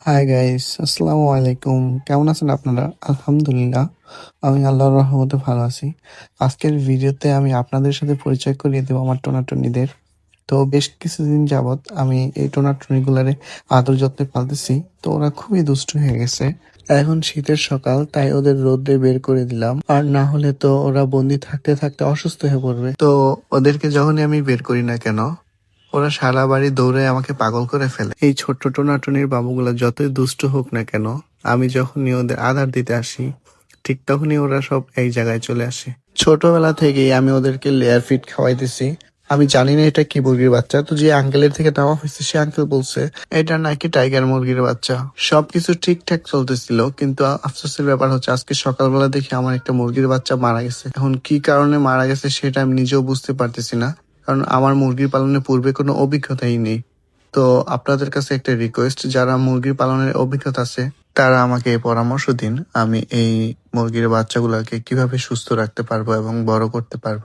Hi guys, আসসালামু আলাইকুম। কেমন আছেন আপনারা? আলহামদুলিল্লাহ, আমি আল্লাহর রহমতে ভালো আছি। আজকের ভিডিওতে আমি আপনাদের সাথে পরিচয় করিয়ে দেব আমার টোনাটুনিদের। তো বেশ কিছুদিন যাবৎ আমি এই টোনাটুনিগুলারে আদর যত্নে পালতেছি। তো ওরা খুবই দুষ্টু হয়ে গেছে। এখন শীতের সকাল, তাই ওদের রোদে বের করে দিলাম। আর না হলে তো ওরা বন্দি থাকতে থাকতে অসুস্থ হয়ে পড়বে। তো ওদেরকে যখনই আমি বের করি না কেন, ওরা সারা বাড়ি দৌড়ে আমাকে পাগল করে ফেলে। এই ছোট্ট টোনাটুনির বাবুগুলা যতই দুষ্ট হোক না কেন, আমি যখনই ওদের আদর দিতে আসি, ঠিক তখনই ওরা সব এই জায়গায় চলে আসে। ছোটবেলা থেকেই আমি ওদেরকে লেয়ার ফিড খাওয়াইতেছি। আমি জানি না এটা কি মুরগির বাচ্চা, তো যে আঙ্কেলের থেকে নেওয়া হয়েছে সে আঙ্কেল বলছে এটা নাকি টাইগার মুরগির বাচ্চা। সবকিছু ঠিকঠাক চলতেছিল, কিন্তু আফসোসের ব্যাপার হচ্ছে আজকে সকালবেলা দেখি আমার একটা মুরগির বাচ্চা মারা গেছে। এখন কি কারণে মারা গেছে সেটা আমি নিজেও বুঝতে পারতেছি না, কারণ আমার মুরগি পালনের পূর্বে কোনো অভিজ্ঞতাই নেই। তো আপনাদের কাছে একটা রিকোয়েস্ট, যারা মুরগি পালনের অভিজ্ঞতা আছে তারা আমাকে এই পরামর্শ দিন, আমি এই মুরগির বাচ্চাগুলোকে কিভাবে সুস্থ রাখতে পারবো এবং বড় করতে পারবো।